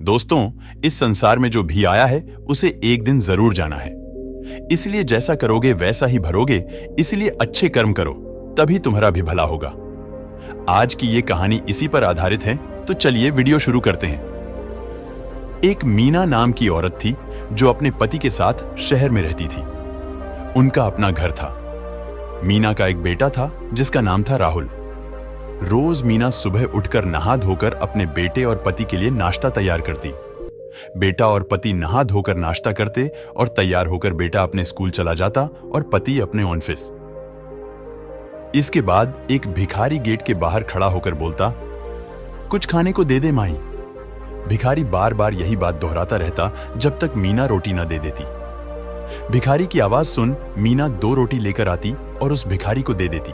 दोस्तों, इस संसार में जो भी आया है उसे एक दिन जरूर जाना है। इसलिए जैसा करोगे वैसा ही भरोगे। इसलिए अच्छे कर्म करो, तभी तुम्हारा भी भला होगा। आज की ये कहानी इसी पर आधारित है, तो चलिए वीडियो शुरू करते हैं। एक मीना नाम की औरत थी जो अपने पति के साथ शहर में रहती थी। उनका अपना घर था। मीना का एक बेटा था जिसका नाम था राहुल। रोज मीना सुबह उठकर नहा धोकर अपने बेटे और पति के लिए नाश्ता तैयार करती। बेटा और पति नहा धोकर नाश्ता करते और तैयार होकर बेटा अपने स्कूल चला जाता और पति अपने ऑफिस। इसके बाद एक भिखारी गेट के बाहर खड़ा होकर बोलता, कुछ खाने को दे दे माई। भिखारी बार बार यही बात दोहराता रहता जब तक मीना रोटी न दे देती। भिखारी की आवाज सुन मीना 2 रोटी लेकर आती और उस भिखारी को दे देती।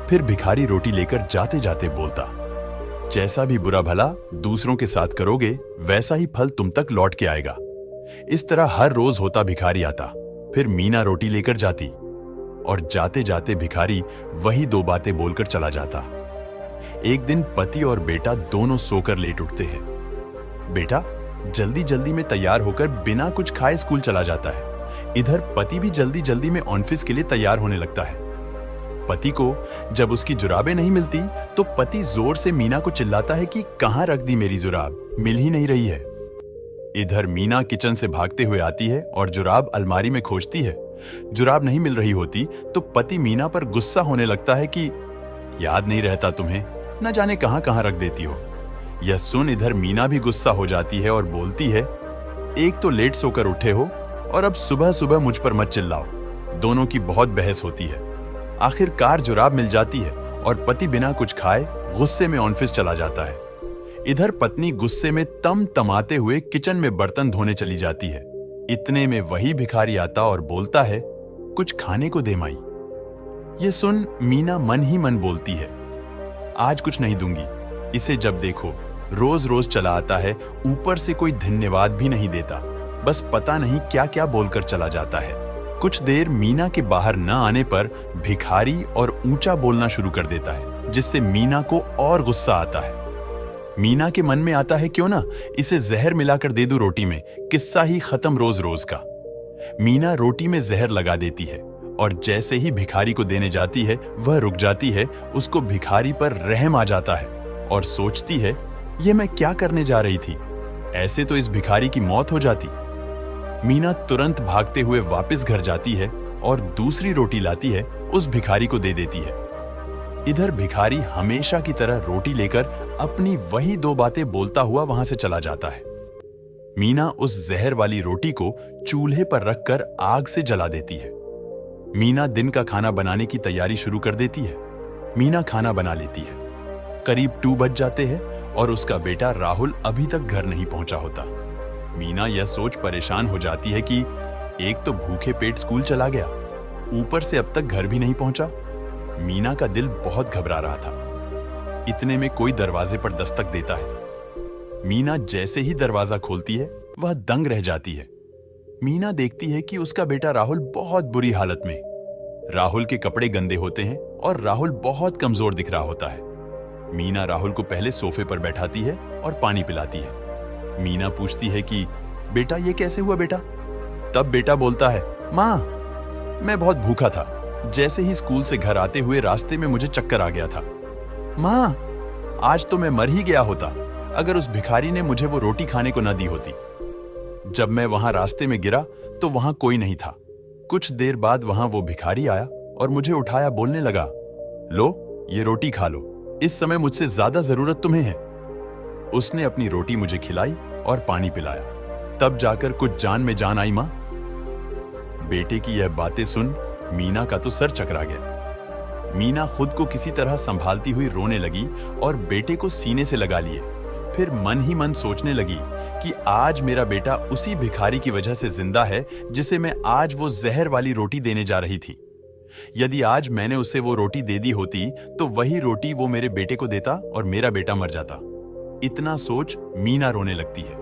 फिर भिखारी रोटी लेकर जाते जाते बोलता, जैसा भी बुरा भला दूसरों के साथ करोगे वैसा ही फल तुम तक लौट के आएगा। इस तरह हर रोज होता भिखारी आता, फिर मीना रोटी लेकर जाती और जाते जाते भिखारी वही 2 बातें बोलकर चला जाता। एक दिन पति और बेटा दोनों सोकर लेट उठते हैं। बेटा जल्दी जल्दी में तैयार होकर बिना कुछ खाए स्कूल चला जाता है। इधर पति भी जल्दी जल्दी में ऑफिस के लिए तैयार होने लगता है। पति को जब उसकी जुराबें नहीं मिलती तो पति जोर से मीना को चिल्लाता है कि कहां रख दी मेरी जुराब, मिल ही नहीं रही है। इधर मीना किचन से भागते हुए आती है और जुराब अलमारी में खोजती है। जुराब नहीं मिल रही होती तो पति मीना पर गुस्सा होने लगता है कि याद नहीं रहता तुम्हें, न जाने कहां कहां रख देती हो। यह सुन इधर मीना भी गुस्सा हो जाती है और बोलती है, एक तो लेट सोकर उठे हो और अब सुबह सुबह मुझ पर मत चिल्लाओ। दोनों की बहुत बहस होती है। आखिरकार जुराब मिल जाती है और पति बिना कुछ खाए गुस्से में ऑफिस चला जाता है। इधर पत्नी गुस्से में तमाते हुए किचन में बर्तन धोने चली जाती है। इतने में वही भिखारी आता और बोलता है, कुछ खाने को दे माई। ये सुन मीना मन ही मन बोलती है, आज कुछ नहीं दूंगी। इसे जब देखो रोज रोज चला आता है, ऊपर से कोई धन्यवाद भी नहीं देता, बस पता नहीं क्या क्या बोलकर चला जाता है। कुछ देर मीना के बाहर न आने पर भिखारी और ऊंचा बोलना शुरू कर देता है, जिससे मीना को और गुस्सा आता है। मीना के मन में आता है, क्यों ना इसे जहर मिलाकर दे दूं रोटी में, किस्सा ही खत्म रोज रोज का। मीना रोटी में जहर लगा देती है और जैसे ही भिखारी को देने जाती है वह रुक जाती है। उसको भिखारी पर रहम आ जाता है और सोचती है, यह मैं क्या करने जा रही थी, ऐसे तो इस भिखारी की मौत हो जाती। मीना तुरंत भागते हुए वापस घर जाती है और दूसरी रोटी लाती है, उस भिखारी को दे देती है। इधर भिखारी हमेशा की तरह रोटी लेकर अपनी वही 2 बातें बोलता हुआ वहां से चला जाता है। मीना उस जहर वाली रोटी को चूल्हे पर रखकर आग से जला देती है। मीना दिन का खाना बनाने की तैयारी शुरू कर देती है। मीना खाना बना लेती है। करीब 2 बज जाते हैं और उसका बेटा राहुल अभी तक घर नहीं पहुंचा होता। मीना यह सोच परेशान हो जाती है कि एक तो भूखे पेट स्कूल चला गया, ऊपर से अब तक घर भी नहीं पहुंचा। मीना का दिल बहुत घबरा रहा था। इतने में कोई दरवाजे पर दस्तक देता है। मीना जैसे ही दरवाजा खोलती है वह दंग रह जाती है। मीना देखती है कि उसका बेटा राहुल बहुत बुरी हालत में। राहुल के कपड़े गंदे होते हैं और राहुल बहुत कमजोर दिख रहा होता है। मीना राहुल को पहले सोफे पर बैठाती है और पानी पिलाती है। मीना पूछती है कि बेटा ये कैसे हुआ बेटा? तब बेटा बोलता है, माँ मैं बहुत भूखा था, जैसे ही स्कूल से घर आते हुए रास्ते में मुझे चक्कर आ गया था। माँ आज तो मैं मर ही गया होता अगर उस भिखारी ने मुझे वो रोटी खाने को न दी होती। जब मैं वहां रास्ते में गिरा तो वहां कोई नहीं था। कुछ देर बाद वहां वो भिखारी आया और मुझे उठाया, बोलने लगा, लो ये रोटी खा लो, इस समय मुझसे ज्यादा जरूरत तुम्हें है। उसने अपनी रोटी मुझे खिलाई और पानी पिलाया, तब जाकर कुछ जान में जान आई। मां बेटे की यह बातें सुन मीना का तो सर चकरा गया। मीना खुद को किसी तरह संभालती हुई रोने लगी और बेटे को सीने से लगा लिए। फिर मन ही मन सोचने लगी कि आज मेरा बेटा उसी भिखारी की वजह से जिंदा है जिसे मैं आज वो जहर वाली रोटी देने जा रही थी। यदि आज मैंने उसे वो रोटी दे दी होती तो वही रोटी वो मेरे बेटे को देता और मेरा बेटा मर जाता। इतना सोच मीना रोने लगती है।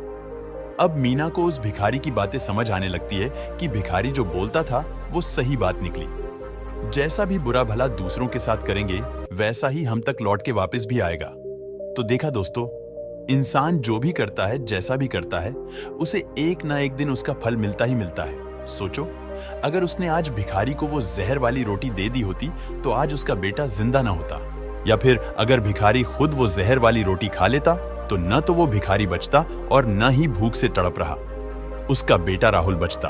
अब मीना को उस भिखारी की बातें समझ आने लगती है कि भिखारी जो बोलता था वो सही बात निकली। जैसा भी बुरा भला दूसरों के साथ करेंगे वैसा ही हम तक लौट के वापस भी आएगा। तो देखा दोस्तों, इंसान जो भी करता है, जैसा भी करता है, उसे एक ना एक दिन उसका फल मिलता ही मिलता है। सोचो, अगर उसने आज भिखारी को वो जहर वाली रोटी दे दी होती तो आज उसका बेटा जिंदा ना होता, या फिर अगर भिखारी खुद वो जहर वाली रोटी खा लेता तो न तो वो भिखारी बचता और न ही भूख से तड़प रहा, उसका बेटा राहुल बचता।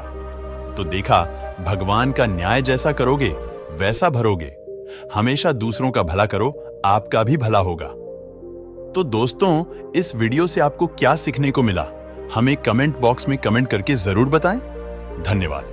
तो देखा, भगवान का न्याय जैसा करोगे वैसा भरोगे। हमेशा दूसरों का भला करो, आपका भी भला होगा। तो दोस्तों, इस वीडियो से आपको क्या सीखने को मिला, हमें कमेंट बॉक्स में कमेंट करके जरूर बताएं। धन्यवाद।